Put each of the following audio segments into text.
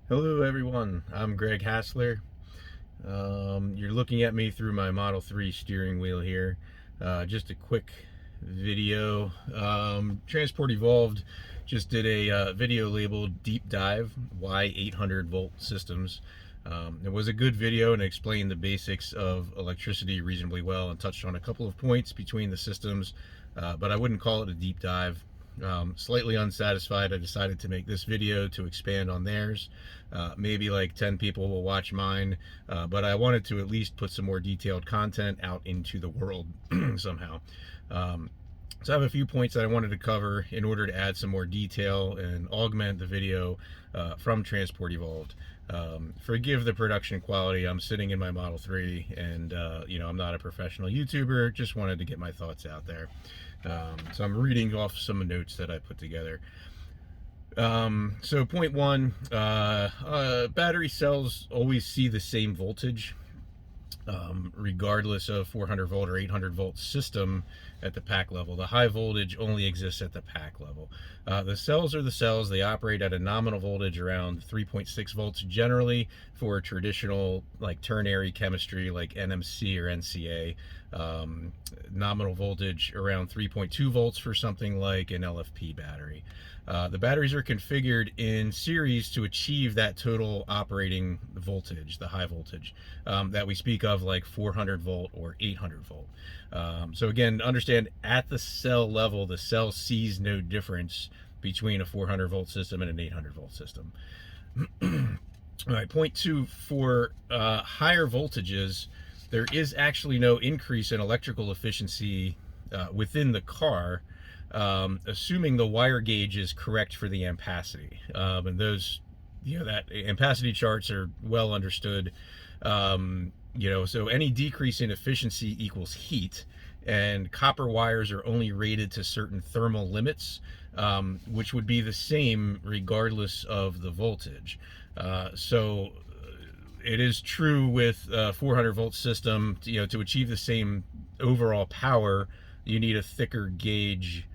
Hello everyone, I'm Greg Hassler. You're looking at me through my Model 3 steering wheel here. Just a quick video. Transport Evolved just did a video labeled Deep Dive, Why 800 Volt Systems. It was a good video and explained the basics of electricity reasonably well and touched on a couple of points between the systems, but I wouldn't call it a deep dive. Slightly unsatisfied, I decided to make this video to expand on theirs. Maybe like 10 people will watch mine, but I wanted to at least put some more detailed content out into the world somehow. So I have a few points that I wanted to cover in order to add some more detail and augment the video from Transport Evolved. Forgive the production quality. I'm sitting in my Model 3 and I'm not a professional YouTuber, just wanted to get my thoughts out there. So I'm reading off some notes that I put together. So point one, battery cells always see the same voltage, regardless of 400 volt or 800 volt system at the pack level. The high voltage only exists at the pack level. The cells are the cells. They operate at a nominal voltage around 3.6 volts generally for traditional like ternary chemistry like NMC or NCA. Nominal voltage around 3.2 volts for something like an LFP battery. The batteries are configured in series to achieve that total operating voltage, the high voltage that we speak of, like 400 volt or 800 volt. So again, understand at the cell level, the cell sees no difference between a 400 volt system and an 800 volt system. All right, point two, for higher voltages, there is actually no increase in electrical efficiency within the car, assuming the wire gauge is correct for the ampacity. And those, that ampacity charts are well understood. So any decrease in efficiency equals heat, and copper wires are only rated to certain thermal limits, which would be the same regardless of the voltage. So it is true with a 400 volt system, to achieve the same overall power, you need a thicker gauge,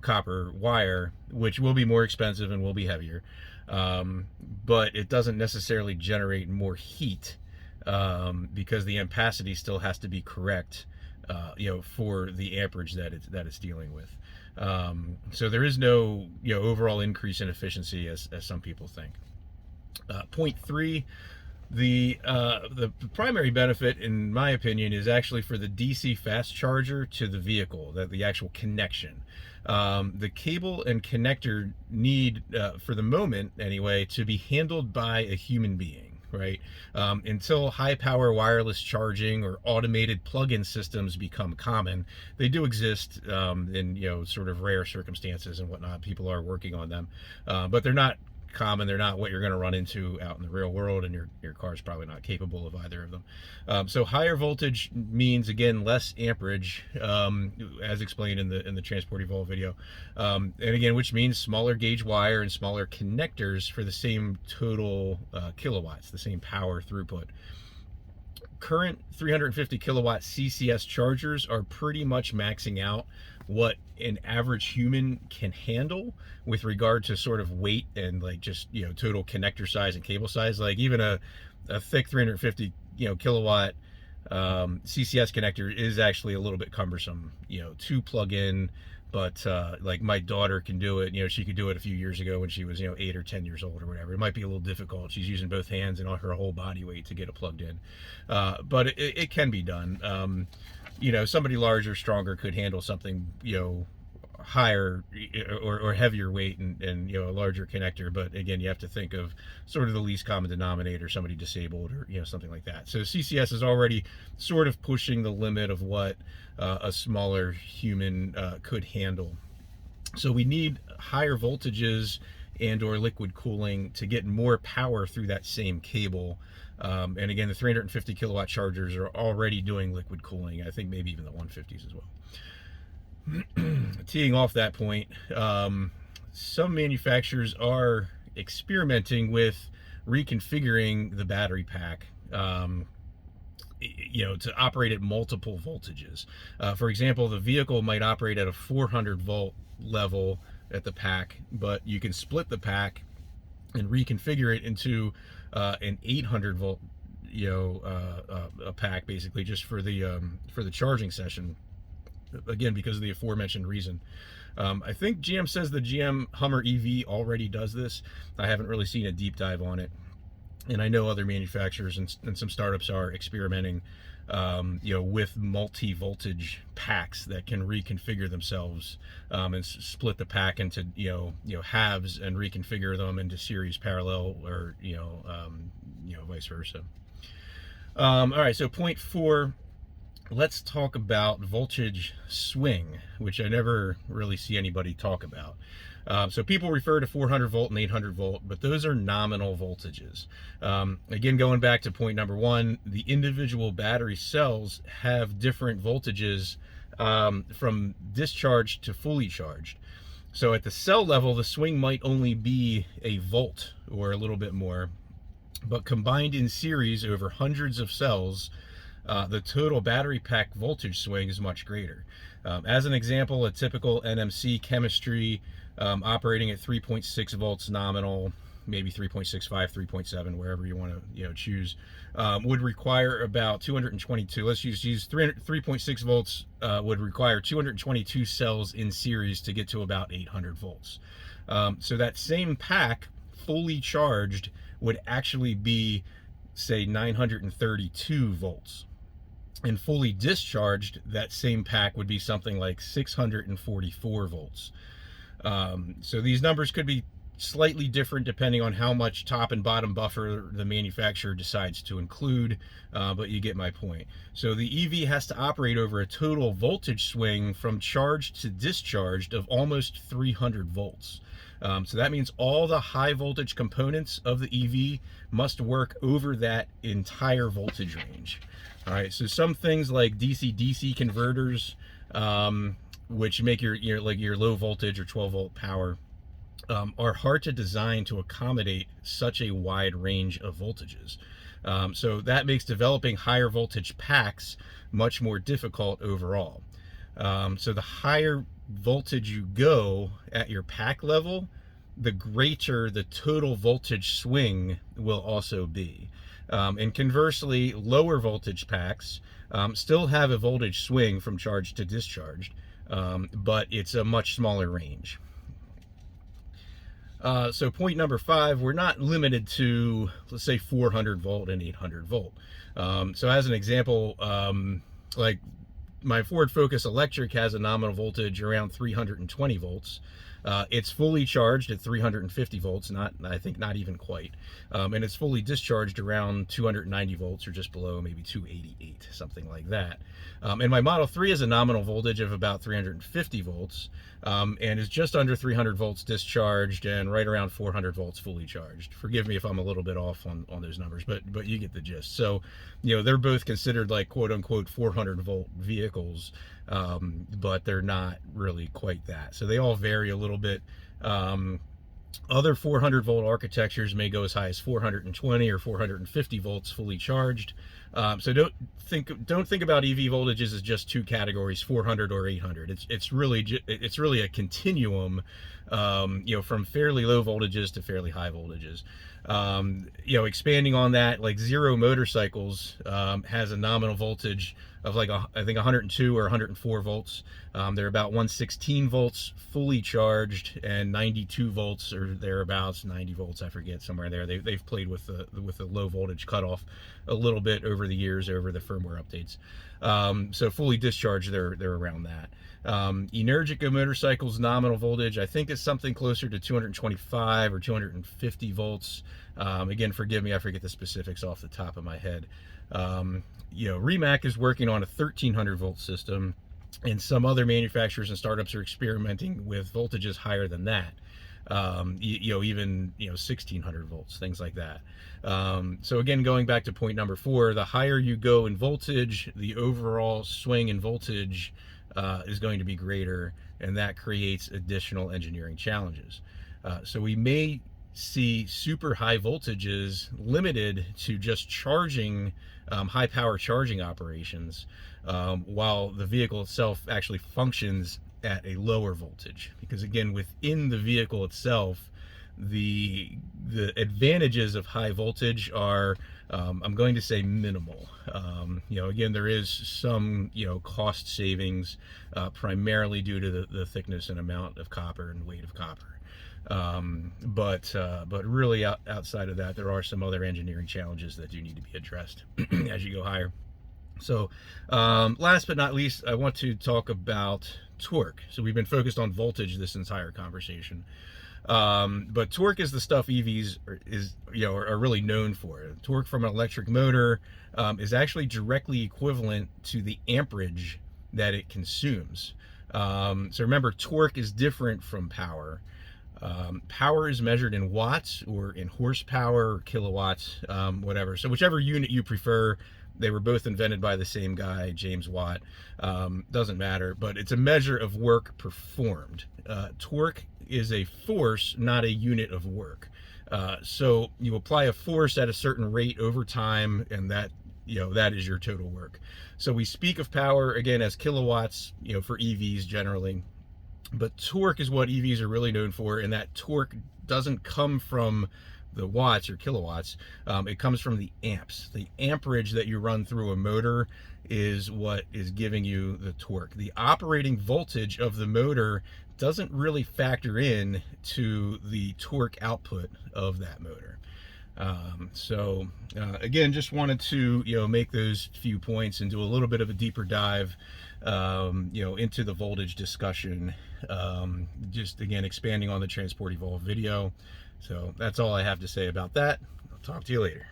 copper wire, which will be more expensive and will be heavier. But it doesn't necessarily generate more heat, because the ampacity still has to be correct, for the amperage that it's dealing with. So there is no, overall increase in efficiency as some people think. Point three, the primary benefit, in my opinion, is actually for the DC fast charger to the vehicle, the actual connection. The cable and connector need, for the moment anyway, to be handled by a human being, right? Until high power wireless charging or automated plug-in systems become common. They do exist in sort of rare circumstances and whatnot. People are working on them, but they're not common. They're not what you're going to run into out in the real world, and your car's probably not capable of either of them. So higher voltage means, again, less amperage, as explained in the Transport Evolve video, and again, which means smaller gauge wire and smaller connectors for the same total kilowatts, the same power throughput. Current 350 kilowatt CCS chargers are pretty much maxing out what an average human can handle with regard to sort of weight and like just total connector size and cable size. Like even a thick 350 kilowatt CCS connector is actually a little bit cumbersome to plug in. But like my daughter can do it. She could do it a few years ago when she was 8 or 10 years old or whatever. It might be a little difficult. She's using both hands and her whole body weight to get it plugged in, but it can be done. Somebody larger, stronger could handle something higher or heavier weight and a larger connector. But again, you have to think of sort of the least common denominator, somebody disabled or something like that. So CCS is already sort of pushing the limit of what a smaller human could handle. So we need higher voltages and or liquid cooling to get more power through that same cable. And again, the 350 kilowatt chargers are already doing liquid cooling. I think maybe even the 150s as well. Teeing off that point, some manufacturers are experimenting with reconfiguring the battery pack, to operate at multiple voltages. For example, the vehicle might operate at a 400 volt level at the pack, but you can split the pack and reconfigure it into an 800 volt, a pack, basically just for the charging session. Again, because of the aforementioned reason. I think GM says the GM Hummer EV already does this. I haven't really seen a deep dive on it, and I know other manufacturers and some startups are experimenting, with multi-voltage packs that can reconfigure themselves, and split the pack into halves and reconfigure them into series parallel, or vice versa. All right, so point 4. Let's talk about voltage swing, which I never really see anybody talk about. So people refer to 400 volt and 800 volt, but those are nominal voltages. Again, going back to point number 1, the individual battery cells have different voltages, from discharged to fully charged. So at the cell level, the swing might only be a volt or a little bit more, but combined in series over hundreds of cells, the total battery pack voltage swing is much greater. As an example, a typical NMC chemistry, operating at 3.6 volts nominal, maybe 3.65, 3.7, wherever you want to choose, would require about 222. Let's use 3.6 volts, would require 222 cells in series to get to about 800 volts. So that same pack, fully charged, would actually be, say, 932 volts. And fully discharged, that same pack would be something like 644 volts. So these numbers could be slightly different depending on how much top and bottom buffer the manufacturer decides to include, but you get my point. So the EV has to operate over a total voltage swing from charged to discharged of almost 300 volts. So that means all the high voltage components of the EV must work over that entire voltage range. All right, so some things like DC-DC converters, which make your low voltage or 12 volt power, are hard to design to accommodate such a wide range of voltages. So that makes developing higher voltage packs much more difficult overall. So the higher voltage you go at your pack level, the greater the total voltage swing will also be. And conversely, lower voltage packs still have a voltage swing from charged to discharged, but it's a much smaller range. So point number 5, we're not limited to, let's say, 400 volt and 800 volt. So as an example, like my Ford Focus Electric has a nominal voltage around 320 volts. It's fully charged at 350 volts, I think not even quite. And it's fully discharged around 290 volts, or just below, maybe 288, something like that. And my Model 3 has a nominal voltage of about 350 volts, and is just under 300 volts discharged and right around 400 volts fully charged. Forgive me if I'm a little bit off on those numbers, but you get the gist. So, they're both considered like quote unquote 400 volt vehicles, but they're not really quite that. So they all vary a little bit. Other 400 volt architectures may go as high as 420 or 450 volts fully charged. So don't think about EV voltages as just two categories, 400 or 800. It's really a continuum, from fairly low voltages to fairly high voltages. Expanding on that, like Zero Motorcycles has a nominal voltage of I think 102 or 104 volts. They're about 116 volts fully charged, and 92 volts or thereabouts, 90 volts, I forget, somewhere there. They've played with the low voltage cutoff a little bit over the years, over the firmware updates. So fully discharged, they're around that. Energica Motorcycles nominal voltage, I think, is something closer to 225 or 250 volts. Again, forgive me, I forget the specifics off the top of my head. Rimac is working on a 1300 volt system, and some other manufacturers and startups are experimenting with voltages higher than that. Even 1600 volts, things like that. So again, going back to point number 4, the higher you go in voltage, the overall swing in voltage is going to be greater, and that creates additional engineering challenges. So we may see super high voltages limited to just charging, high power charging operations, while the vehicle itself actually functions at a lower voltage, because again, within the vehicle itself, the advantages of high voltage are, I'm going to say, minimal. Again, there is some, cost savings, primarily due to the thickness and amount of copper and weight of copper. But really outside of that, there are some other engineering challenges that do need to be addressed as you go higher. So last but not least, I want to talk about torque. So we've been focused on voltage this entire conversation. But torque is the stuff EVs are really known for. Torque from an electric motor is actually directly equivalent to the amperage that it consumes. So remember, torque is different from power. Power is measured in watts or in horsepower or kilowatts, whatever. So whichever unit you prefer. They were both invented by the same guy, James Watt. Doesn't matter, but it's a measure of work performed. Torque is a force, not a unit of work. So you apply a force at a certain rate over time, and that is your total work. So we speak of power again as kilowatts, for EVs generally. But torque is what EVs are really known for, and that torque doesn't come from the watts or kilowatts. It comes from the amps. The amperage that you run through a motor is what is giving you the torque. The operating voltage of the motor doesn't really factor in to the torque output of that motor. Again, just wanted to make those few points and do a little bit of a deeper dive into the voltage discussion, just again expanding on the Transport Evolve video. So that's all I have to say about that. I'll talk to you later.